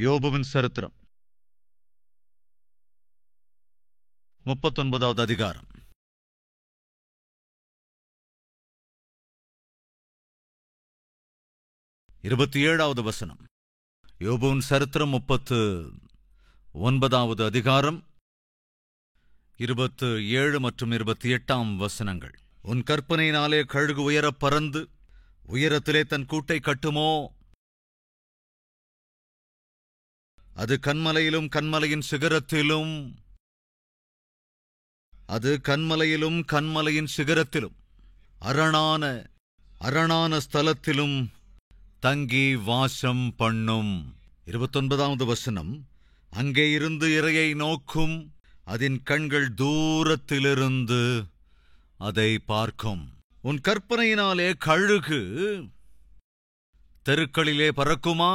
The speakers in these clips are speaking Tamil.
யோபுவின் சரித்திரம் 39வது அதிகாரம். இருபத்தேழாவது வசனம். யோபுவின் சரித்திரம் 39வது அதிகாரம் 27 மற்றும் 28 வசனங்கள். உன் கற்பனையினாலே கழுகு உயரப் பறந்து உயரத்திலே தன் கூட்டை கட்டுமோ? அது கன்மலையிலும் கன்மலையின் சிகரத்திலும் கன்மலையின் சிகரத்திலும் அரணான ஸ்தலத்திலும் தங்கி வாசம் பண்ணும். 29வது வசனம். அங்கே இருந்து இரையை நோக்கும், அதன் கண்கள் தூரத்திலிருந்து அதை பார்க்கும். உன் கற்பனையினாலே கழுகு தெருக்களிலே பறக்குமா?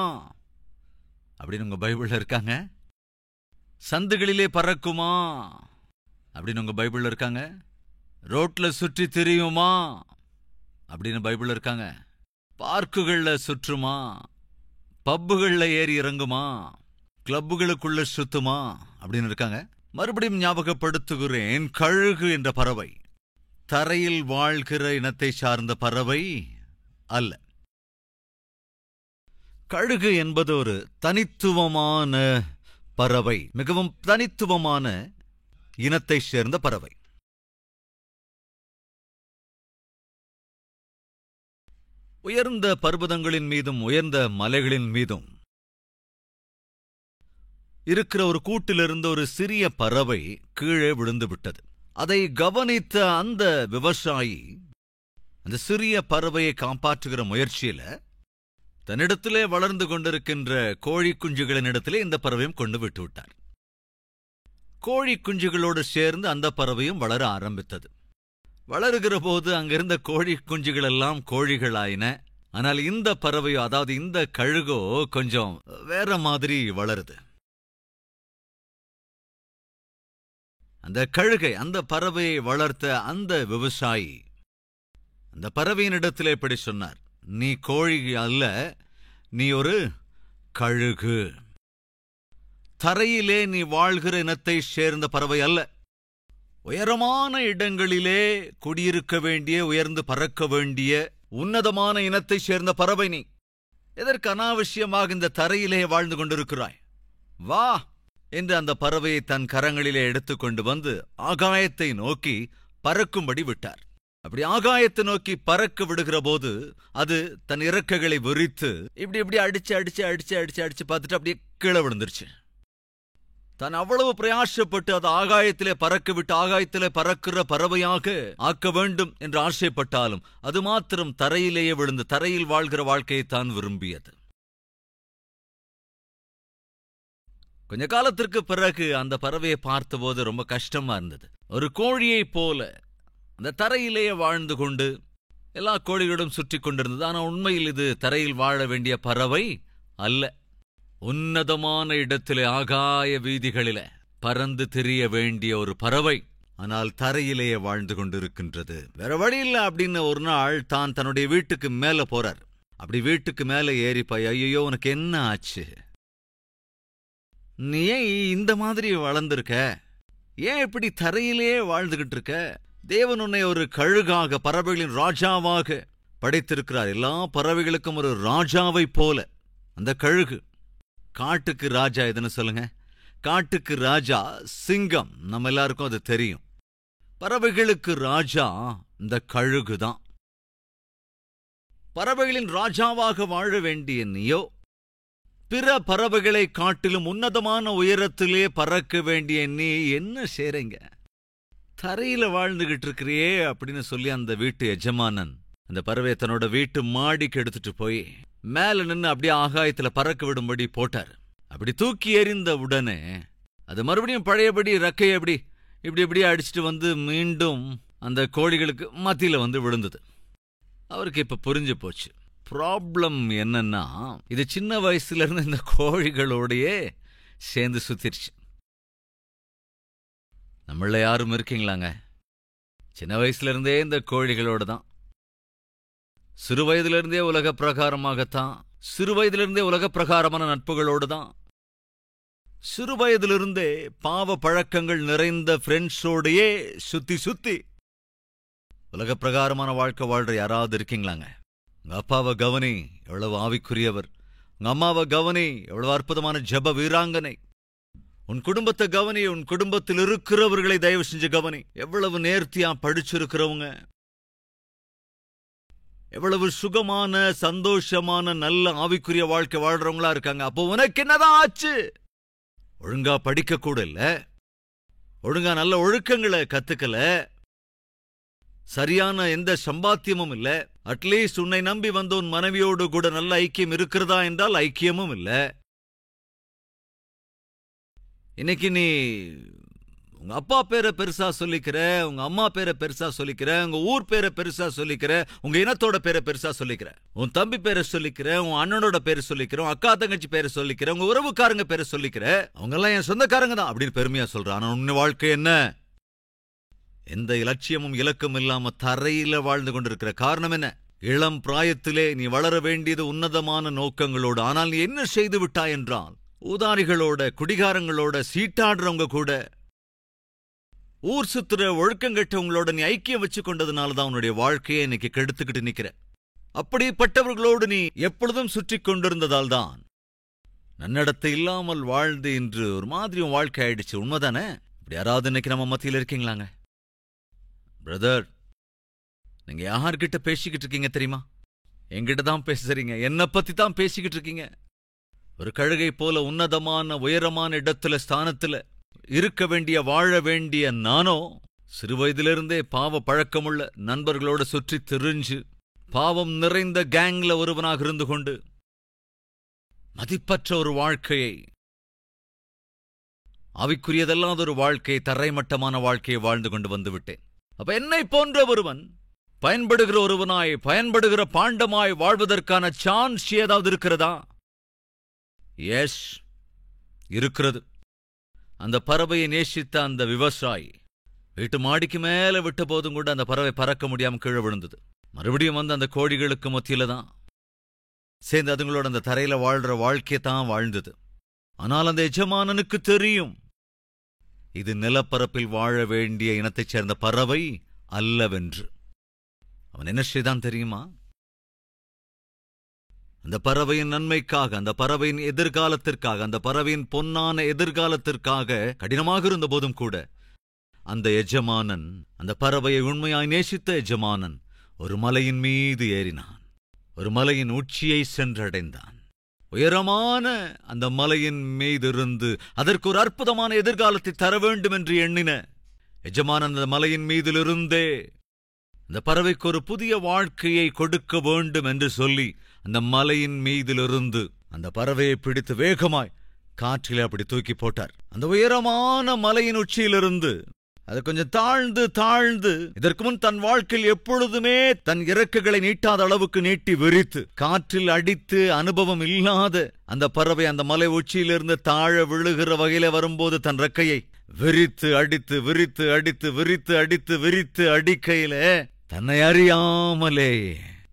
அப்படின்னு உங்க பைபிள்ல இருக்காங்க. சந்துகளிலே பறக்குமா? அப்படின்னு உங்க பைபிள்ல இருக்காங்க. ரோட்ல சுற்றி திரியுமா? அப்படின்னு பைபிள்ல இருக்காங்க. பார்க்குகள்ல சுற்றுமா? பப்புகள்ல ஏறி இறங்குமா? கிளப்புகளுக்குள்ள சுத்துமா? அப்படின்னு இருக்காங்க. மறுபடியும் ஞாபகப்படுத்துகிறேன், கழுகு என்ற பறவை தரையில் வாழ்கிற இனத்தை சார்ந்த பறவை அல்ல. கழுகு என்பது ஒரு தனித்துவமான பறவை, மிகவும் தனித்துவமான இனத்தை சேர்ந்த பறவை. உயர்ந்த பர்வதங்களின் மீதும் உயர்ந்த மலைகளின் மீதும் இருக்கிற ஒரு கூட்டிலிருந்து ஒரு சிறிய பறவை கீழே விழுந்து விட்டது. அதை கவனித்த அந்த விவசாயி அந்த சிறிய பறவையை காப்பாற்றுகிற முயற்சியில தன்னிடத்திலே வளர்ந்து கொண்டிருக்கின்ற கோழி குஞ்சுகளின் இடத்திலே இந்த பறவையும் கொண்டு விட்டு விட்டார். கோழி குஞ்சுகளோடு சேர்ந்து அந்த பறவையும் வளர ஆரம்பித்தது. வளருகிற போது அங்கிருந்த கோழி குஞ்சுகள் எல்லாம் கோழிகளாயின. ஆனால் இந்த பறவையோ, அதாவது இந்த கழுகோ கொஞ்சம் வேற மாதிரி வளருது. அந்த கழுகை, அந்த பறவையை வளர்த்த அந்த விவசாயி அந்த பறவையின் இடத்திலே இப்படி சொன்னார், நீ கோழி அல்ல, நீ ஒரு கழுகு. தரையிலே நீ வாழ்கிற இனத்தை சேர்ந்த பறவை அல்ல. உயரமான இடங்களிலே குடியிருக்க வேண்டிய, உயர்ந்து பறக்க வேண்டிய உன்னதமான இனத்தை சேர்ந்த பறவை நீ. எதற்கு அனாவசியமாக இந்த தரையிலே வாழ்ந்து கொண்டிருக்கிறாய்? வா என்று அந்த பறவையை தன் கரங்களிலே எடுத்துக்கொண்டு வந்து ஆகாயத்தை நோக்கி பறக்கும்படி விட்டார். அப்படி ஆகாயத்தை நோக்கி பறக்க விடுகிற போது அது தன் இறக்கைகளை விரித்து இப்படி அடிச்சு பார்த்துட்டு அப்படியே கீழே விழுந்துருச்சு. தான் அவ்வளவு பிரயாசப்பட்டு அது ஆகாயத்திலே பறக்க விட்டு ஆகாயத்திலே பறக்கிற பறவையாக ஆக்க வேண்டும் என்று ஆசைப்பட்டாலும் அது மாத்திரம் தரையிலேயே விழுந்து தரையில் வாழ்கிற வாழ்க்கையை தான் விரும்பியது. கொஞ்ச காலத்திற்கு பிறகு அந்த பறவையை பார்த்தபோது ரொம்ப கஷ்டமா இருந்தது. ஒரு கோழியைப் போல அந்த தரையிலேயே வாழ்ந்து கொண்டு எல்லா கோழிகளும் சுற்றி கொண்டிருந்தது. ஆனால் உண்மையில் இது தரையில் வாழ வேண்டிய பறவை அல்ல. உன்னதமான இடத்திலே ஆகாய வீதிகளிலே பறந்து திரிய வேண்டிய ஒரு பறவை, ஆனால் தரையிலேயே வாழ்ந்து கொண்டிருக்கின்றது. வேற வழி இல்லை அப்படின்னு ஒரு நாள் தான் தன்னுடைய வீட்டுக்கு மேல போறார். அப்படி வீட்டுக்கு மேல ஏறி போய், ஐயோ உனக்கு என்ன ஆச்சு? நீ ஏன் இந்த மாதிரி வளர்ந்திருக்க? ஏன் இப்படி தரையிலேயே வாழ்ந்துகிட்டு இருக்க? தேவன் உன்னை ஒரு கழுகாக, பறவைகளின் ராஜாவாக படைத்திருக்கிறார். எல்லா பறவைகளுக்கும் ஒரு ராஜாவை போல அந்த கழுகு. காட்டுக்கு ராஜா எதுன்னு சொல்லுங்க? காட்டுக்கு ராஜா சிங்கம், நம்ம எல்லாருக்கும் அது தெரியும். பறவைகளுக்கு ராஜா இந்த கழுகுதான். பறவைகளின் ராஜாவாக வாழ வேண்டிய நீயோ பிற பறவைகளை காட்டிலும் உன்னதமான உயரத்திலே பறக்க வேண்டிய நீ என்ன செய்றீங்க? தரையில வாழ்ந்துகிட்டு இருக்கிறியே அப்படின்னு சொல்லி அந்த வீட்டு எஜமானன் அந்த பறவையை தன்னோட வீட்டு மாடிக்கு எடுத்துட்டு போய் மேல நின்று அப்படியே ஆகாயத்துல பறக்க விடும்படி போட்டார். அப்படி தூக்கி எறிந்த உடனே அது மறுபடியும் பழையபடி ரெக்கையை இப்படி அடிச்சுட்டு வந்து மீண்டும் அந்த கோழிகளுக்கு மத்தியில வந்து விழுந்தது. அவருக்கு இப்ப புரிஞ்சு போச்சு. ப்ராப்ளம் என்னன்னா, இது சின்ன வயசுல இருந்து இந்த கோழிகளோடையே சேர்ந்து சுத்திருச்சு. நம்மள யாரும் இருக்கீங்களாங்க? சின்ன வயசுல இருந்தே இந்த கோழிகளோட தான், சிறு வயதிலிருந்தே உலக பிரகாரமாகத்தான், சிறு வயதிலிருந்தே உலக பிரகாரமான நட்புகளோடு தான் சிறு வயதிலிருந்தே பாவ பழக்கங்கள் நிறைந்த ஃப்ரெண்ட்ஸோடையே சுத்தி சுத்தி உலக பிரகாரமான வாழ்க்கை வாழ்ற யாராவது இருக்கீங்களாங்க? உங்க அப்பாவை கவனி, எவ்வளவு ஆவிக்குரியவர். உங்க அம்மாவை கவனி, எவ்வளவு அற்புதமான ஜெப வீராங்கனை. உன் குடும்பத்தை கவனி, உன் குடும்பத்தில் இருக்கிறவர்களை தயவு செஞ்சு கவனி. எவ்வளவு நேர்த்தியா படிச்சிருக்கிறவங்க, எவ்வளவு சுகமான சந்தோஷமான நல்ல ஆவிக்குரிய வாழ்க்கை வாழ்றவங்களா இருக்காங்க. அப்போ உனக்கு என்னதான் ஆச்சு? ஒழுங்கா படிக்க கூட இல்ல, ஒழுங்கா நல்ல ஒழுக்கங்களை கத்துக்கல, சரியான எந்த சம்பாத்தியமும் இல்ல. அட்லீஸ்ட் உன்னை நம்பி வந்த உன் மனைவியோடு கூட நல்ல ஐக்கியம் இருக்கிறதா என்றால் ஐக்கியமும் இல்ல. இன்னைக்கு நீ உங்க அப்பா பேரை பெருசா சொல்லிக்கிற, உங்க அம்மா பேரை பெருசா சொல்லிக்கிற, உங்க ஊர் பேரை பெருசா சொல்லிக்கிற, உங்க இனத்தோட பேரை பெருசா சொல்லிக்கிற, உன் தம்பி பேரை சொல்லிக்கிற, உன் அண்ணனோட பேரை சொல்லிக்கிற, உன் அக்கா தங்கச்சி பேரை சொல்லிக்கிற, உங்க உறவுக்காரங்க பேரை சொல்லிக்கிற. அவங்க எல்லாம் என் சொந்தக்காரங்க தான் அப்படின்னு பெருமையா சொல்ற. ஆனா உன் வாழ்க்கை என்ன? எந்த இலட்சியமும் இலக்கும் இல்லாம தரையில வாழ்ந்து கொண்டிருக்கிற. காரணம் என்ன? இளம் பிராயத்திலே நீ வளர வேண்டியது உன்னதமான நோக்கங்களோடு. ஆனால் நீ என்ன செய்து விட்டாய் என்றால், ஊதாரிகளோட, குடிகாரங்களோட, சீட்டாடுறவங்க கூட, ஊர் சுத்துற ஒழுக்கங்கெட்டவங்களோட நீ ஐக்கியம் வச்சு கொண்டதுனாலதான் உன்னுடைய வாழ்க்கையை இன்னைக்கு கெடுத்துக்கிட்டு நிக்கிற. அப்படிப்பட்டவர்களோடு நீ எப்பொழுதும் சுற்றி கொண்டிருந்ததால் தான் நன்னடத்தை இல்லாமல் வாழ்ந்து இன்று ஒரு மாதிரி உன் வாழ்க்கை ஆயிடுச்சு. உண்மைதானே? இப்படி யாராவது இன்னைக்கு நம்ம மத்தியில் இருக்கீங்களாங்க? பிரதர், நீங்க யார்கிட்ட பேசிக்கிட்டு இருக்கீங்க தெரியுமா? என்கிட்ட தான் பேசுறீங்க, என்னை பத்தி தான் பேசிக்கிட்டு இருக்கீங்க. ஒரு கழுகை போல உன்னதமான உயரமான இடத்துல, ஸ்தானத்துல இருக்க வேண்டிய, வாழ வேண்டிய நானோ சிறுவயதிலிருந்தே பாவ பழக்கமுள்ள நண்பர்களோட சுற்றி திரிஞ்சு பாவம் நிறைந்த கேங்ல ஒருவனாக இருந்து கொண்டு மதிப்பற்ற ஒரு வாழ்க்கையை, ஆவிக்குரியதல்லாத ஒரு வாழ்க்கையை, தரைமட்டமான வாழ்க்கையை வாழ்ந்து கொண்டு வந்து விட்டேன். அப்ப என்னை போன்ற ஒருவன் பயன்படுகிற ஒருவனாய், பயன்படுகிற பாண்டமாய் வாழ்வதற்கான சான்ஸ் ஏதாவது இருக்கிறதா? எஸ், இருக்கிறது. அந்த பறவையை நேசித்த அந்த விவசாயி வீட்டு மாடிக்கு மேல விட்ட போதும் கூட அந்த பறவை பறக்க முடியாம கீழே விழுந்தது. மறுபடியும் வந்து அந்த கோழிகளுக்கு மத்தியில தான் சேர்ந்து அதுங்களோட அந்த தரையில வாழ்ற வாழ்க்கையை தான் வாழ்ந்தது. ஆனால் அந்த எஜமானனுக்கு தெரியும், இது நிலப்பரப்பில் வாழ வேண்டிய இனத்தைச் சேர்ந்த பறவை அல்லவென்று. அவன் என்ன செய்தான் தெரியுமா? அந்த பறவையின் நன்மைக்காக, அந்த பறவையின் எதிர்காலத்திற்காக, அந்த பறவையின் பொன்னான எதிர்காலத்திற்காக கடினமாக இருந்த போதும் கூட அந்த எஜமானன், அந்த பறவையை உண்மையாய் நேசித்த எஜமானன் ஒரு மலையின் மீது ஏறினான். ஒரு மலையின் உச்சியை சென்றடைந்தான். உயரமான அந்த மலையின் மீதிருந்து அதற்கு ஒரு அற்புதமான எதிர்காலத்தை தர வேண்டும் என்று எண்ணின எஜமானன் அந்த மலையின் மீதிலிருந்தே அந்த பறவைக்கு ஒரு புதிய வாழ்க்கையை கொடுக்க வேண்டும் என்று சொல்லி அந்த மலையின் மீதிலிருந்து அந்த பறவையை பிடித்து வேகமாய் காற்றிலே அப்படி தூக்கி போட்டார். அந்த உயரமான மலையின் உச்சியிலிருந்து அது கொஞ்சம் தாழ்ந்து தாழ்ந்து, இதற்கு முன் தன் வாழ்க்கையில் எப்பொழுதுமே தன் இறக்கைகளை நீட்டாத அளவுக்கு நீட்டி விரித்து காற்றில் அடித்து அனுபவம் இல்லாத அந்த பறவை அந்த மலை உச்சியிலிருந்து தாழ விழுகிற வகையில வரும்போது தன் ரெக்கையை விரித்து அடித்து, விரித்து அடித்து, விரித்து அடித்து, விரித்து அடிக்கையில தன்னை அறியாமலே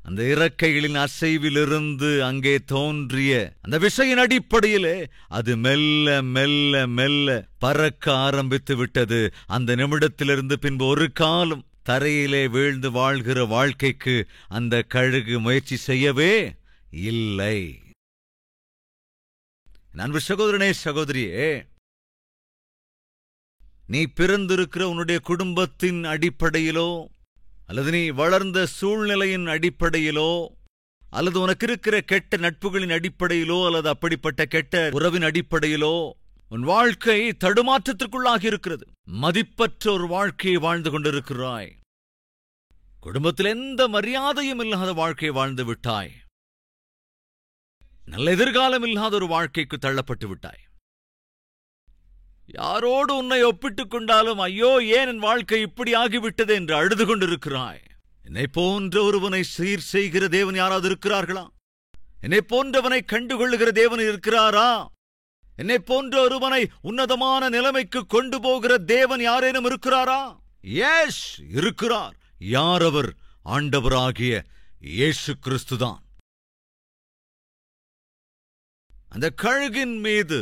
அந்த இறக்கைகளின் அசைவிலிருந்து அங்கே தோன்றிய அந்த விசையின் அடிப்படையிலே அது மெல்ல மெல்ல மெல்ல பறக்க ஆரம்பித்து விட்டது. அந்த நிமிடத்திலிருந்து பின்பு ஒரு காலம் தரையிலே வீழ்ந்து வாழ்கிற வாழ்க்கைக்கு அந்த கழுகு முயற்சி செய்யவே இல்லை. அன்பு சகோதரனே, சகோதரியே, நீ பிறந்திருக்கிற உன்னுடைய குடும்பத்தின் அடிப்படையிலோ, அல்லது நீ வளர்ந்த சூழ்நிலையின் அடிப்படையிலோ, அல்லது உனக்கு இருக்கிற கெட்ட நட்புகளின் அடிப்படையிலோ, அல்லது அப்படிப்பட்ட கெட்ட உறவின் அடிப்படையிலோ உன் வாழ்க்கை தடுமாற்றத்திற்குள்ளாகி இருக்கிறது. மதிப்பற்ற ஒரு வாழ்க்கையை வாழ்ந்து கொண்டிருக்கிறாய். குடும்பத்தில் எந்த மரியாதையும் இல்லாத வாழ்க்கையை வாழ்ந்து விட்டாய். நல்ல எதிர்காலம் இல்லாத ஒரு வாழ்க்கைக்கு தள்ளப்பட்டு விட்டாய். யாரோடு உன்னை ஒப்பிட்டுக் கொண்டாலும் ஐயோ, ஏன் என் வாழ்க்கை இப்படி ஆகிவிட்டது என்று அழுது கொண்டிருக்கிறாய். என்னை போன்ற ஒருவனை சீர் செய்கிற தேவன் யாராவது இருக்கிறார்களா? என்னை போன்றவனை கண்டுகொள்ளுகிற தேவன் இருக்கிறாரா? என்னை போன்ற ஒருவனை உன்னதமான நிலைமைக்கு கொண்டு போகிற தேவன் யாரேனும் இருக்கிறாரா? எஸ், இருக்கிறார். யார் அவர்? ஆண்டவராகிய இயேசு கிறிஸ்துதான். அந்த கழுகின் மீது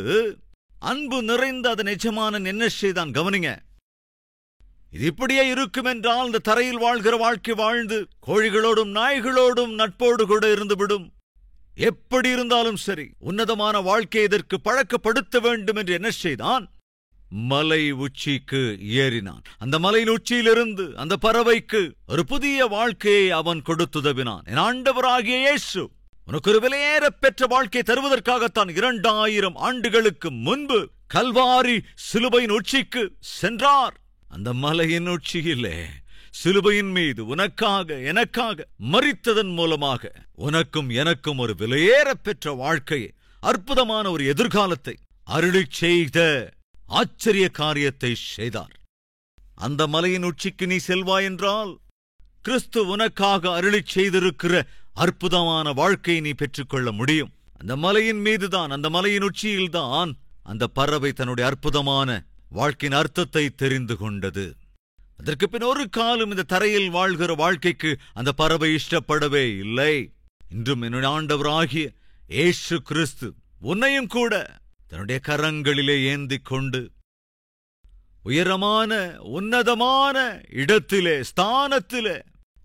அன்பு நிறைந்த அதன் எஜமானன் என்ன செய்தான் கவனிங்க. இது இப்படியே இருக்கும் என்றால் இந்த தரையில் வாழ்கிற வாழ்க்கை வாழ்ந்து கோழிகளோடும் நாய்களோடும் நட்போடு கூட இருந்துவிடும். எப்படி இருந்தாலும் சரி, உன்னதமான வாழ்க்கை இதற்கு பழக்கப்படுத்த வேண்டும் என்று என்ன செய்தான்? மலை உச்சிக்கு ஏறினான். அந்த மலையின் உச்சியிலிருந்து அந்த பறவைக்கு ஒரு புதிய வாழ்க்கையை அவன் கொடுத்துதவினான். என் ஆண்டவராகிய இயேசு உனக்கு ஒரு விலையேற பெற்ற வாழ்க்கை தருவதற்காகத்தான் 2000 ஆண்டுகளுக்கு முன்பு கல்வாரி சிலுவையின் உச்சிக்கு சென்றார். அந்த மலையின் உச்சியிலே சிலுவையின் மீது உனக்காக எனக்காக மரித்ததன் மூலமாக உனக்கும் எனக்கும் ஒரு விலையேற பெற்ற வாழ்க்கையை, அற்புதமான ஒரு எதிர்காலத்தை அருளிச் செய்த ஆச்சரிய காரியத்தை செய்தார். அந்த மலையின் உச்சிக்கு நீ செல்வாய் என்றால் கிறிஸ்து உனக்காக அருளிச் செய்திருக்கிற அற்புதமான வாழ்க்கையை நீ பெற்றுக்கொள்ள முடியும். அந்த மலையின் மீதுதான், அந்த மலையின் உச்சியில்தான் அந்த பறவை தன்னுடைய அற்புதமான வாழ்க்கையின் அர்த்தத்தை தெரிந்து கொண்டது. அதற்கு பின் ஒரு காலம் இந்த தரையில் வாழ்கிற வாழ்க்கைக்கு அந்த பறவை இஷ்டப்படவே இல்லை. இன்றும் என்னுடைய ஆண்டவராகிய இயேசு கிறிஸ்து உன்னையும் கூட தன்னுடைய கரங்களிலே ஏந்திக் கொண்டு உயரமான உன்னதமான இடத்திலே, ஸ்தானத்திலே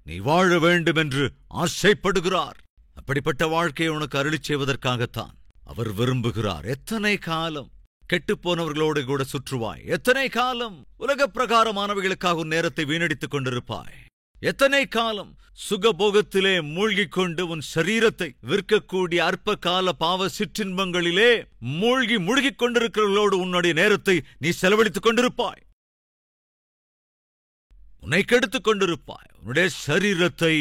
நீ வாழ வேண்டும் என்று ஆசைப்படுகிறார். அப்படிப்பட்ட வாழ்க்கையை உனக்கு அருளிச் செய்வதற்காகத்தான் அவர் விரும்புகிறார். எத்தனை காலம் கெட்டுப்போனவர்களோடு கூட சுற்றுவாய்? எத்தனை காலம் உலக பிரகாரமானவைகளுக்காக உன் நேரத்தை வீணடித்துக் கொண்டிருப்பாய்? எத்தனை காலம் சுகபோகத்திலே மூழ்கிக் கொண்டு உன் சரீரத்தை விற்கக்கூடிய அற்ப கால பாவ சிற்றின்பங்களிலே மூழ்கிக் கொண்டிருக்கிறவர்களோடு உன்னுடைய நேரத்தை நீ செலவழித்துக் கொண்டிருப்பாய்? உன்னை கெடுத்துக் கொண்டிருப்பாய். உன்னுடைய சரீரத்தை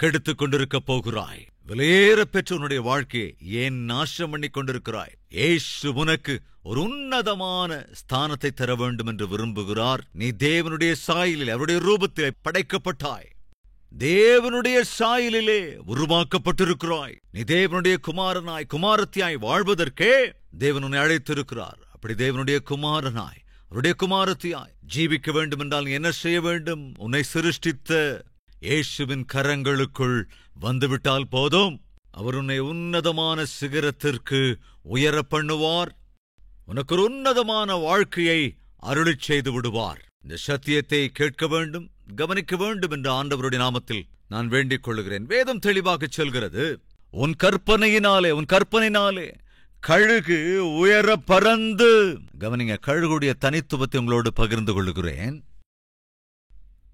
கெடுத்துக் கொண்டிருக்க போகிறாய். விலையேற பெற்ற உன்னுடைய வாழ்க்கையை ஏன் நாசம் பண்ணி கொண்டிருக்கிறாய்? இயேசு உனக்கு ஒரு உன்னதமான ஸ்தானத்தை தர வேண்டும் என்று விரும்புகிறார். நீ தேவனுடைய சாயலில், அவருடைய ரூபத்திலே படைக்கப்பட்டாய். தேவனுடைய சாயலிலே உருவாக்கப்பட்டிருக்கிறாய். நீ தேவனுடைய குமாரனாய், குமாரத்தியாய் வாழ்வதற்கே தேவன் உன்னை அழைத்திருக்கிறார். அப்படி தேவனுடைய குமாரனாய், அவருடைய குமாரத்தியாய் ஜீவிக்க வேண்டும் என்றால் நீ என்ன செய்ய வேண்டும்? உன்னை சிருஷ்டித்த இயேசுவின் கரங்களுக்குள் வந்துவிட்டால் போதும். அவர் உன்னை உன்னதமான சிகரத்திற்கு உயர பண்ணுவார். உனக்கு ஒரு உன்னதமான வாழ்க்கையை அருளிச் செய்து விடுவார். இந்த சத்தியத்தை கேட்க வேண்டும், கவனிக்க வேண்டும் என்ற ஆண்டவருடைய நாமத்தில் நான் வேண்டிக் கொள்கிறேன். வேதம் தெளிவாக சொல்கிறது, உன் கற்பனையினாலே கழுகு உயர பறந்து. கவனிங்க, கழுகுடைய தனித்துவத்தை உங்களோடு பகிர்ந்து கொள்கிறேன்.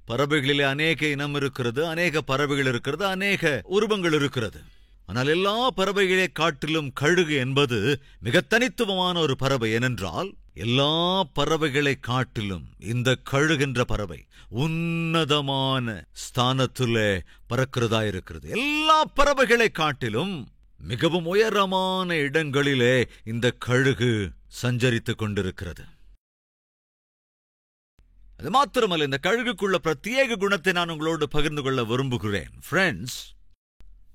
பறவைகளிலே அநேக இனம் இருக்கிறது, அநேக பறவைகள் இருக்கிறது, அநேக உருவங்கள் இருக்கிறது. ஆனால் எல்லா பறவைகளை காட்டிலும் கழுகு என்பது மிக தனித்துவமான ஒரு பறவை. ஏனென்றால் எல்லா பறவைகளை காட்டிலும் இந்த கழுகின்ற பறவை உன்னதமான ஸ்தானத்திலே பறக்கிறதா இருக்கிறது. எல்லா பறவைகளை காட்டிலும் மிகவும் உயரமான இடங்களிலே இந்த கழுகு சஞ்சரித்துக் கொண்டிருக்கிறது. அது மாத்திரமல்ல, இந்த கழுகுக்குள்ள பிரத்யேக குணத்தை நான் உங்களோடு பகிர்ந்து கொள்ள விரும்புகிறேன். ஃப்ரெண்ட்ஸ்,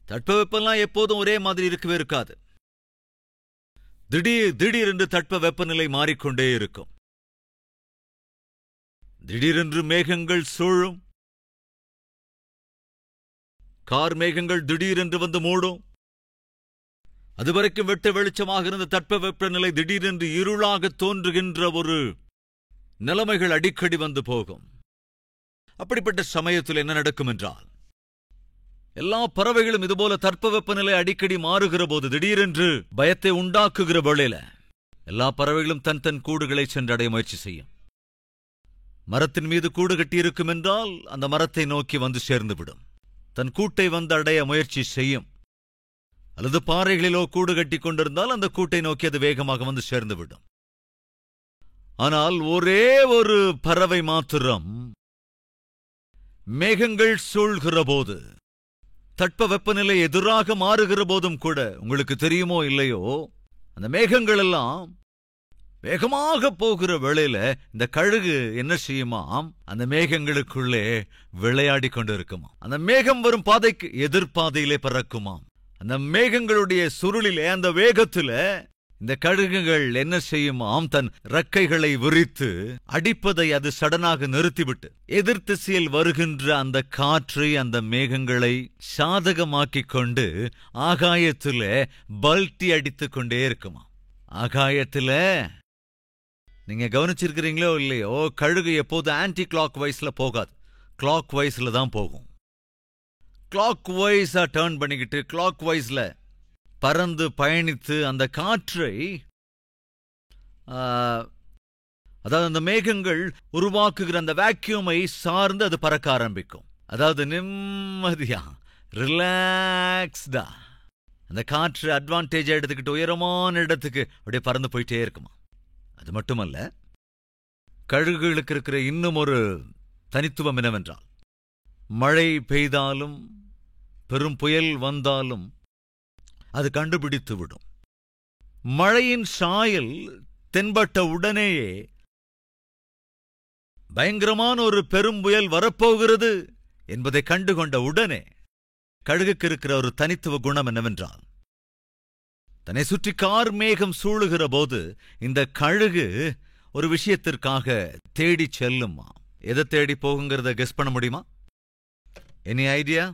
தட்பவெப்பெல்லாம் எப்போதும் ஒரே மாதிரி இருக்கவே இருக்காது. திடீரென்று தட்ப வெப்பநிலை மாறிக்கொண்டே இருக்கும். திடீரென்று மேகங்கள் சூழும், கார் மேகங்கள் திடீரென்று வந்து மூடும். அதுவரைக்கும் வெட்ட வெளிச்சமாக இருந்த தட்ப வெப்பநிலை திடீரென்று இருளாக தோன்றுகின்ற ஒரு நிலைமைகள் அடிக்கடி வந்து போகும். அப்படிப்பட்ட சமயத்தில் என்ன நடக்கும் என்றால், எல்லா பறவைகளும் இதுபோல தட்பவெப்பநிலை அடிக்கடி மாறுகிற போது, திடீரென்று பயத்தை உண்டாக்குகிற வேளையில எல்லா பறவைகளும் தன் தன் கூடுகளை சென்றடைய முயற்சி செய்யும். மரத்தின் மீது கூடு கட்டியிருக்கும் என்றால் அந்த மரத்தை நோக்கி வந்து சேர்ந்துவிடும். தன் கூட்டை வந்து அடைய முயற்சி செய்யும். அல்லது பாறைகளிலோ கூடு கட்டி கொண்டிருந்தால் அந்த கூட்டை நோக்கி அது வேகமாக வந்து சேர்ந்துவிடும். ஆனால் ஒரே ஒரு பறவை மாத்திரம் மேகங்கள் சூழ்கிற போது, தட்ப வெப்பநிலை எதிராக மாறுகிற போதும் கூட, உங்களுக்கு தெரியுமோ இல்லையோ, அந்த மேகங்கள் எல்லாம் வேகமாக போகிற வேளையில இந்த கழுகு என்ன செய்யுமாம்? அந்த மேகங்களுக்குள்ளே விளையாடி கொண்டு இருக்குமாம். அந்த மேகம் வரும் பாதைக்கு எதிர்பாதையிலே பறக்குமாம். அந்த மேகங்களுடைய சுருளிலே, அந்த வேகத்துல இந்த கழுகுகள் என்ன செய்யுமாம்? தன் ரெக்கைகளை விரித்து அடிப்பதை அது சடனாக நிறுத்திவிட்டு எதிர் திசையில் வருகின்ற அந்த காற்றை, அந்த மேகங்களை சாதகமாக்கிக் கொண்டு ஆகாயத்தில பல்ட்டி அடித்துக் கொண்டே இருக்குமா. ஆகாயத்தில நீங்க கவனிச்சிருக்கிறீங்களோ இல்லையோ, கழுகு எப்போது ஆன்டி கிளாக் வைஸ்ல போகாது, கிளாக் வைஸ்ல தான் போகும். கிளாக் வைஸா டர்ன் பண்ணிக்கிட்டு கிளாக் வைஸ்ல பறந்து பயணித்து அந்த காற்றை, அதாவது அந்த மேகங்கள் உருவாக்குகிற அந்த வேக்யூமை சார்ந்து அது பறக்க ஆரம்பிக்கும். அதாவது நிம்மதியா, ரிலாக்ஸ்டா அந்த காற்று அட்வான்டேஜா எடுத்துக்கிட்டு உயரமான இடத்துக்கு அப்படியே பறந்து போயிட்டே இருக்குமா. அது மட்டுமல்ல, கழுகுகளுக்கு இருக்கிற இன்னும் ஒரு தனித்துவம் என்னவென்றால், மழை பெய்தாலும் பெரும் புயல் வந்தாலும் அது கண்டுபிடித்து விடும். மழையின் சாயல் தென்பட்ட உடனேயே பயங்கரமான ஒரு பெரும் புயல் வரப்போகிறது என்பதை கண்டுகொண்ட உடனே கழுகுக்கு இருக்கிற ஒரு தனித்துவ குணம் என்னவென்றால், தன்னை சுற்றி கார்மேகம் சூழுகிற போது இந்த கழுகு ஒரு விஷயத்திற்காக தேடி செல்லுமா. எதை தேடி போகுங்கிறத கெஸ் பண்ண முடியுமா? Any idea?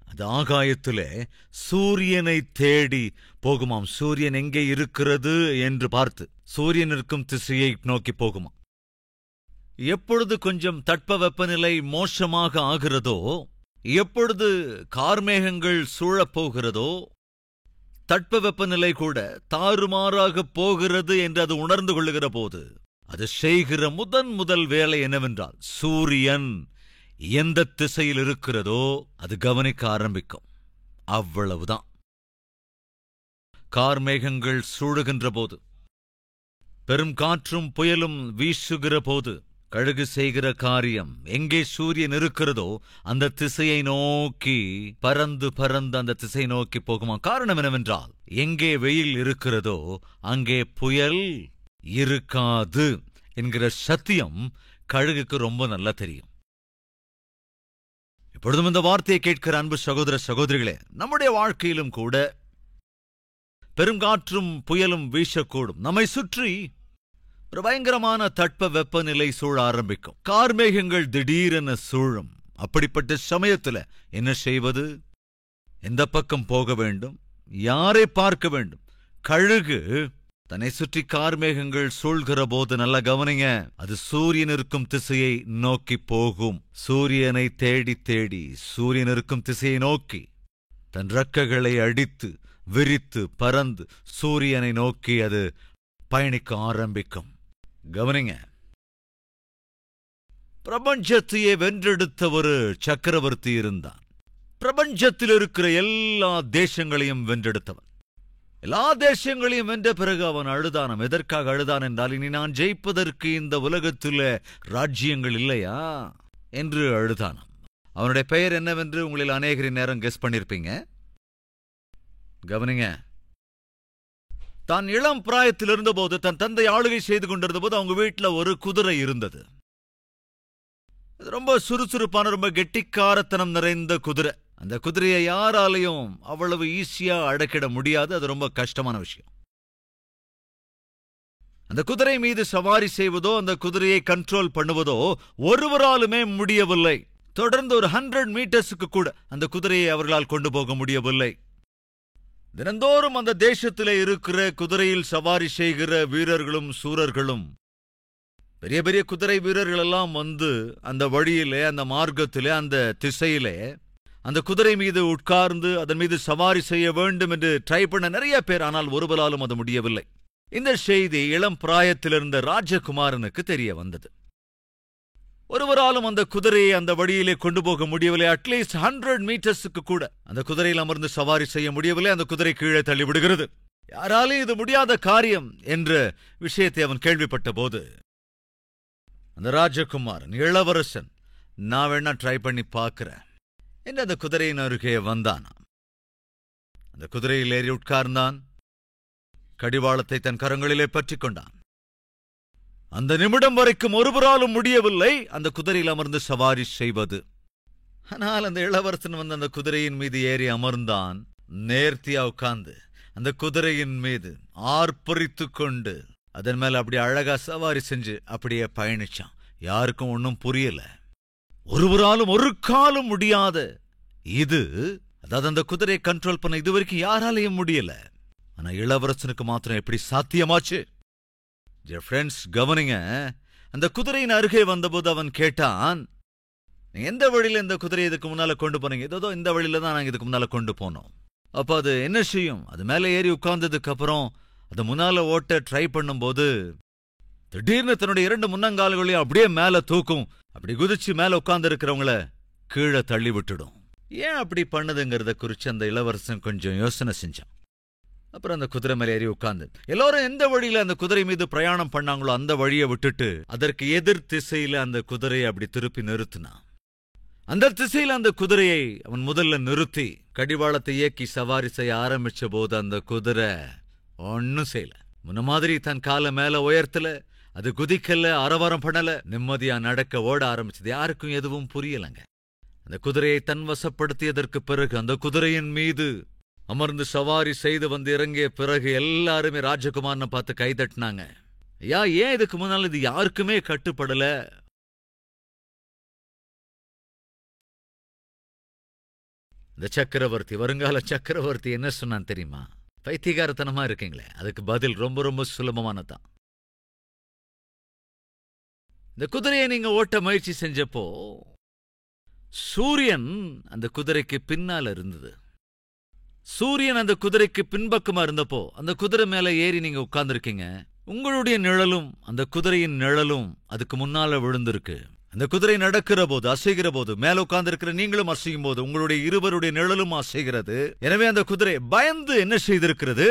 அது ஆகாயத்திலே சூரியனை தேடி போகுமாம். சூரியன் எங்கே இருக்கிறது என்று பார்த்து சூரியன் இருக்கும் திசையை நோக்கி போகுமா. எப்பொழுது கொஞ்சம் தட்பவெப்பநிலை மோசமாக ஆகிறதோ, எப்பொழுது கார்மேகங்கள் சூழப்போகிறதோ, தட்பவெப்பநிலை கூட தாறுமாறாக போகிறது என்று அது உணர்ந்து கொள்ளுகிற போது அது செய்கிற முதல் வேலை என்னவென்றால், சூரியன் எந்த திசையில் இருக்கிறதோ அது கவனிக்க ஆரம்பிக்கும். அவ்வளவுதான். கார்மேகங்கள் சூழுகின்ற போது, பெரும் காற்றும் புயலும் வீசுகிற போது கழுகு செய்கிற காரியம், எங்கே சூரியன் இருக்கிறதோ அந்த திசையை நோக்கி பறந்து அந்த திசை நோக்கி போகுமா. காரணம் என்னவென்றால், எங்கே வெயில் இருக்கிறதோ அங்கே புயல் இருக்காது என்கிற சத்தியம் கழுகுக்கு ரொம்ப நல்லா தெரியும். இப்பொழுதும் இந்த வார்த்தையை கேட்கிற அன்பு சகோதர சகோதரிகளே, நம்முடைய வாழ்க்கையிலும் கூட பெருங்காற்றும் புயலும் வீசக்கூடும். நம்மை சுற்றி ஒரு பயங்கரமான தட்ப வெப்பநிலை சூழ ஆரம்பிக்கும். கார்மேகங்கள் திடீரென சூழும். அப்படிப்பட்ட சமயத்துல என்ன செய்வது? எந்த பக்கம் போக வேண்டும்? யாரை பார்க்க வேண்டும்? கழுகு தன்னை சுற்றி கார்மேகங்கள் சூழ்கிற போது நல்லா கவனிங்க, அது சூரியன் இருக்கும் திசையை நோக்கி போகும். சூரியனை தேடி சூரியன் இருக்கும் திசையை நோக்கி தன் ரெக்கைகளை அடித்து விரித்து பறந்து சூரியனை நோக்கி அது பயணிக்க ஆரம்பிக்கும். கவனிங்க, பிரபஞ்சத்தையே வென்றெடுத்த ஒரு சக்கரவர்த்தி இருந்தான். பிரபஞ்சத்தில் இருக்கிற எல்லா தேசங்களையும் வென்றெடுத்தவன். எல்லா தேசங்களையும் வென்ற பிறகு அவன் அழுதானாம். எதற்காக அழுதான் என்றால், இனி நான் ஜெயிப்பதற்கு இந்த உலகத்தில் ராஜ்யங்கள் இல்லையா என்று அழுதானாம். அவனுடைய பெயர் என்னவென்று உங்களில் அநேகரின் நேரம் கெஸ் பண்ணிருப்பீங்க. கவனிங்க, தான் இளம் பிராயத்தில் இருந்தபோது, தன் தந்தை ஆளுகை செய்து கொண்டிருந்த போது அவங்க வீட்டில் ஒரு குதிரை இருந்தது. ரொம்ப சுறுசுறுப்பான, ரொம்ப கெட்டிக்காரத்தனம் நிறைந்த குதிரை. அந்த குதிரையை யாராலையும் அவ்வளவு ஈஸியா அடக்கிட முடியாது. அது ரொம்ப கஷ்டமான விஷயம். அந்த குதிரை மீது சவாரி செய்வதோ அந்த குதிரையை கண்ட்ரோல் பண்ணுவதோ ஒருவராலுமே முடியவில்லை. தொடர்ந்து ஒரு 100 மீட்டர்ஸுக்கு கூட அந்த குதிரையை அவர்களால் கொண்டு போக முடியவில்லை. தினந்தோறும் அந்த தேசத்திலே இருக்கிற குதிரையில் சவாரி செய்கிற வீரர்களும் சூரர்களும், பெரிய பெரிய குதிரை வீரர்கள் எல்லாம் வந்து அந்த வழியிலே, அந்த மார்க்கத்திலே, அந்த திசையிலே அந்த குதிரை மீது உட்கார்ந்து அதன் மீது சவாரி செய்ய வேண்டும் என்று ட்ரை பண்ண நிறைய பேர். ஆனால் ஒருவராலும் அது முடியவில்லை. இந்த செய்தி இளம் பிராயத்திலிருந்த ராஜகுமாரனுக்கு தெரிய வந்தது. ஒருவராலும் அந்த குதிரையை அந்த வழியிலே கொண்டு போக முடியவில்லை. அட்லீஸ்ட் 100 மீட்டர்ஸுக்கு கூட அந்த குதிரையில் அமர்ந்து சவாரி செய்ய முடியவில்லை. அந்த குதிரை கீழே தள்ளிவிடுகிறது. யாராலும் இது முடியாத காரியம் என்ற விஷயத்தை அவன் கேள்விப்பட்ட போது, அந்த ராஜகுமாரன், இளவரசன், நான் வேணா ட்ரை பண்ணி பார்க்கிறேன் என்று அந்த குதிரையின் அருகே வந்தானாம். அந்த குதிரையில் ஏறி உட்கார்ந்தான். கடிவாளத்தை தன் கரங்களிலே பற்றிக் கொண்டான். அந்த நிமிடம் வரைக்கும் ஒருவராலும் முடியவில்லை அந்த குதிரையில் அமர்ந்து சவாரி செய்வது. ஆனால் அந்த இளவரசன் வந்து அந்த குதிரையின் மீது ஏறி அமர்ந்தான். நேர்த்தியா உட்கார்ந்து அந்த குதிரையின் மீது ஆர்ப்பரித்து கொண்டு அதன் மேல அப்படி அழகா சவாரி செஞ்சு அப்படியே பயணிச்சான். யாருக்கும் ஒன்னும் புரியல. ஒருவராலும் ஒரு காலம் முடியாத இது, அதாவது அந்த குதிரையை கண்ட்ரோல் பண்ண இதுவரைக்கும் யாராலையும் முடியல. ஆனா இளவரசனுக்கு மாத்திரம் எப்படி சாத்தியமாச்சு? டியர் ஃப்ரெண்ட்ஸ், கவனிங்க. அந்த குதிரையின் அருகே வந்தபோது அவன் கேட்டான், எந்த வழியில இந்த குதிரையை இதுக்கு முன்னால கொண்டு போனீங்க? இதோ இந்த வழியில தான் நாங்க இதுக்கு முன்னால கொண்டு போனோம். அப்ப அது என்ன செய்யும்? அது மேல ஏறி உட்கார்ந்ததுக்கு அப்புறம் அது முன்னால ஓட்ட ட்ரை பண்ணும்போது திடீர்னு தன்னுடைய 2 முன்னங்கால்களையும் அப்படியே மேல தூக்கும். அப்படி குதிச்சு மேல உட்கார்ந்து இருக்கிறவங்கள கீழே தள்ளி விட்டுடும். ஏன் அப்படி பண்ணுதுங்கிறத குறிச்சு அந்த இளவரசன் கொஞ்சம் யோசனை செஞ்சான். அப்புறம் அந்த குதிரை மேல ஏறி உட்கார்ந்து எல்லாரும் எந்த வழியில அந்த குதிரை மீது பிரயாணம் பண்ணாங்களோ அந்த வழியை விட்டுட்டு அதற்கு எதிர் திசையில அந்த குதிரையை அப்படி திருப்பி நிறுத்தினான். அந்த திசையில அந்த குதிரையை அவன் முதல்ல நிறுத்தி கடிவாளத்தை இயக்கி சவாரி செய்ய ஆரம்பிச்ச போது அந்த குதிரை ஒன்னும் செய்யல. முன்ன மாதிரி தன் காலை மேல உயர்த்தல, அது குதிக்கல, அரவரம் பண்ணல, நிம்மதியா நடக்க ஓட ஆரம்பிச்சது. யாருக்கும் எதுவும் புரியலங்க. அந்த குதிரையை தன் வசப்படுத்தியதற்கு பிறகு அந்த குதிரையின் மீது அமர்ந்து சவாரி செய்து வந்து இறங்கிய பிறகு எல்லாருமே ராஜகுமாரனை பார்த்து கைதட்டினாங்க. ஏன் இதுக்கு முன்னால் இது யாருக்குமே கட்டுப்படல? இந்த சக்கரவர்த்தி, வருங்கால சக்கரவர்த்தி என்ன சொன்னான் தெரியுமா? பைத்தியகாரத்தனமா இருக்கீங்களே. அதுக்கு பதில் ரொம்ப ரொம்ப சுலபமானதான். இந்த குதிரையை நீங்க ஓட்ட முயற்சி செஞ்சப்போ சூரியன் அந்த குதிரைக்கு பின்னால இருந்தது. சூரியன் அந்த குதிரைக்கு பின்பக்கமா இருந்தப்போ அந்த குதிரை மேல ஏறி நீங்க உட்கார்ந்துருக்கீங்க. உங்களுடைய நிழலும் அந்த குதிரையின் நிழலும் அதுக்கு முன்னால விழுந்திருக்கு. அந்த குதிரை நடக்கிற போது, அசைகிற போது, மேல உட்கார்ந்திருக்கிற நீங்களும் அசையும் போது உங்களுடைய இருவருடைய நிழலும் அசைகிறது. எனவே அந்த குதிரை பயந்து என்ன செய்திருக்கிறது?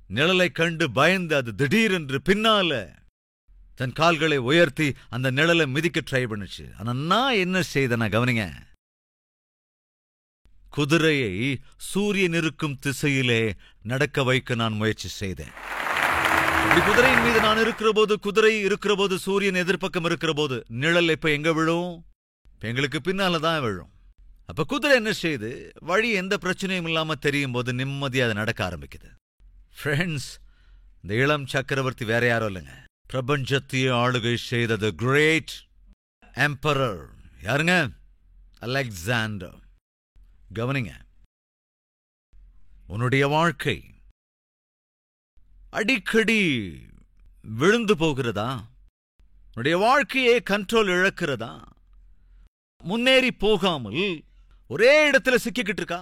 நிழலை கண்டு பயந்து அது திடீரென்று பின்னால தன் கால்களை உயர்த்தி அந்த நிழலை மிதிக்க ட்ரை பண்ணுச்சு. ஆனா நான் என்ன செய்தேன்னா, கவனிங்க, குதிரையை சூரியன் இருக்கும் திசையிலே நடக்க வைக்க நான் முயற்சி செய்தேன். குதிரையின் மீது நான் இருக்கிற போது, குதிரை இருக்கிற போது, சூரியன் எதிர்ப்பக்கம் இருக்கிற போது நிழல் இப்ப எங்க விழும்? எங்களுக்கு பின்னாலதான் விழும். அப்ப குதிரை என்ன செய்யுது? வழி எந்த பிரச்சனையும் இல்லாம தெரியும் போது நிம்மதியா அதை நடக்க ஆரம்பிக்குது. ஃப்ரெண்ட்ஸ், இந்த இளம் சக்கரவர்த்தி வேற யாரும் இல்லைங்க, பிரபஞ்சத்தையே ஆளுகை செய்த தி கிரேட் எம்பரர். யாருங்க? அலெக்சாண்டர். கவனிங்க, உன்னுடைய வாழ்க்கை அடிக்கடி விழுந்து போகிறதா? உன்னுடைய வாழ்க்கையே கண்ட்ரோல் இழக்கிறதா? முன்னேறி போகாமல் ஒரே இடத்துல சிக்கிக்கிட்டு இருக்கா?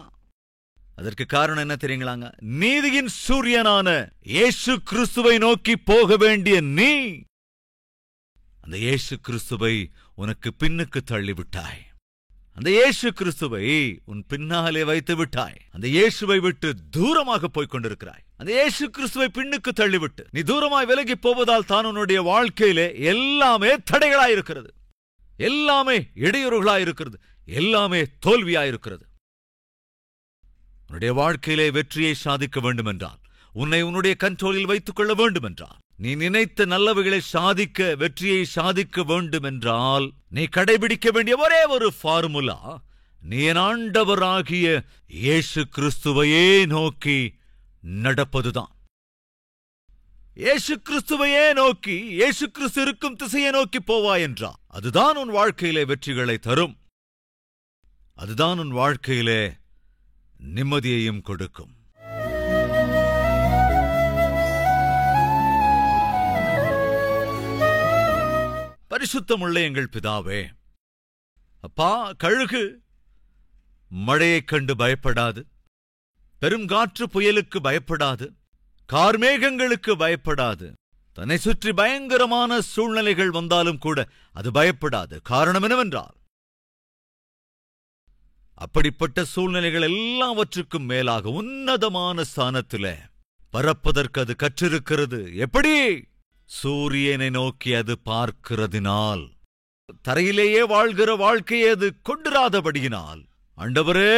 அதற்கு காரணம் என்ன தெரியுங்களாங்க? நீதியின் சூரியனான இயேசு கிறிஸ்துவை நோக்கி போக வேண்டிய நீ அந்த இயேசு கிறிஸ்துவை உனக்கு பின்னுக்கு தள்ளிவிட்டாய். அந்த இயேசு கிறிஸ்துவை உன் பின்னாலே வைத்து விட்டாய். அந்த இயேசுவை விட்டு தூரமாக போய்க் கொண்டிருக்கிறாய். அந்த இயேசு கிறிஸ்துவை பின்னுக்கு தள்ளிவிட்டு நீ தூரமாய் விலகி போவதால் தான் உன்னுடைய வாழ்க்கையிலே எல்லாமே தடைகளாயிருக்கிறது, எல்லாமே இடையூறுகளாயிருக்கிறது, எல்லாமே தோல்வியாயிருக்கிறது. உன்னுடைய வாழ்க்கையிலே வெற்றியை சாதிக்க வேண்டுமென்றால், உன்னை உன்னுடைய கண்ட்ரோலில் வைத்துக் கொள்ள வேண்டுமென்றால், நீ நினைத்த நல்லவைகளை சாதிக்க, வெற்றியை சாதிக்க வேண்டுமென்றால் நீ கடைபிடிக்க வேண்டிய ஒரே ஒரு ஃபார்முலா, நீ என் ஆண்டவராகிய இயேசு கிறிஸ்துவையே நோக்கி நடப்பதுதான். இயேசு கிறிஸ்துவையே நோக்கி, இயேசு கிறிஸ்து இருக்கும் திசையை நோக்கி போவாய் என்றால் அதுதான் உன் வாழ்க்கையிலே வெற்றிகளை தரும். அதுதான் உன் வாழ்க்கையிலே நிம்மதியையும் கொடுக்கும். பரிசுத்தமுள்ள எங்கள் பிதாவே, அப்பா, கழுகு மழையைக் கண்டு பயப்படாது, பெருங்காற்று புயலுக்கு பயப்படாது, கார்மேகங்களுக்கு பயப்படாது, தன்னை சுற்றி பயங்கரமான சூழ்நிலைகள் வந்தாலும் கூட அது பயப்படாது. காரணம் என்னவென்றால், அப்படிப்பட்ட சூழ்நிலைகள் எல்லாவற்றுக்கும் மேலாக உன்னதமான ஸ்தானத்திலே பறப்பதற்கு அது கற்றிருக்கிறது. எப்படி? சூரியனை நோக்கி அது பார்க்கிறதினால். தரையிலேயே வாழ்கிற வாழ்க்கையை அது கொண்டிராதபடியினால். ஆண்டவரே,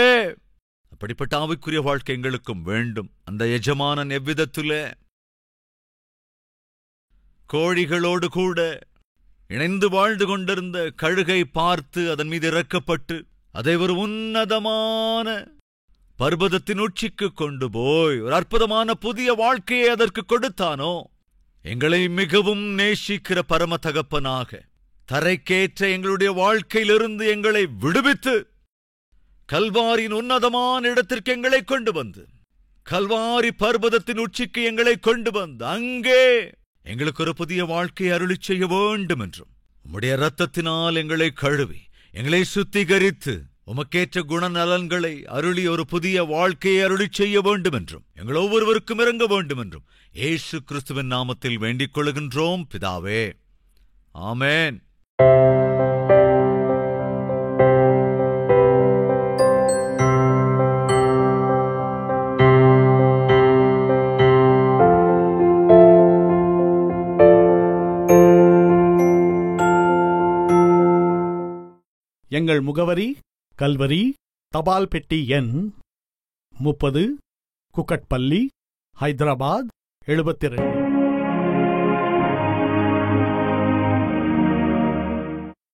அப்படிப்பட்ட ஆவிக்குரிய வாழ்க்கை எங்களுக்கும் வேண்டும். அந்த எஜமானன் எவ்விதத்திலே கோழிகளோடு கூட இணைந்து வாழ்ந்து கொண்டிருந்த கழுகை பார்த்து அதன் மீது இறக்கப்பட்டு அதை ஒரு உன்னதமான பர்வதத்தின் உச்சிக்கு கொண்டு போய் ஒரு அற்புதமான புதிய வாழ்க்கையை அதற்கு கொடுத்தானோ, எங்களை மிகவும் நேசிக்கிற பரம தகப்பனாக தரைக்கேற்ற எங்களுடைய வாழ்க்கையிலிருந்து எங்களை விடுவித்து கல்வாரியின் உன்னதமான இடத்திற்கு எங்களை கொண்டு வந்து, கல்வாரி பர்வதத்தின் உச்சிக்கு எங்களை கொண்டு வந்து, அங்கே எங்களுக்கு ஒரு புதிய வாழ்க்கையை அருளிச் செய்ய வேண்டும் என்றும், உம்முடைய இரத்தத்தினால் எங்களை கழுவி எங்களை சுத்திகரித்து உமக்கேற்ற குணநலன்களை அருளி ஒரு புதிய வாழ்க்கையை அருளிச் செய்ய வேண்டும் என்றும், எங்கள் ஒவ்வொருவருக்கும் இறங்க வேண்டும் என்றும் இயேசு கிறிஸ்துவின் நாமத்தில் வேண்டிக் கொள்கின்றோம் பிதாவே. ஆமென். எங்கள் முகவரி: கல்வரி, தபால் பெட்டி எண் 30, குக்கட்பள்ளி, ஹைதராபாத் 72.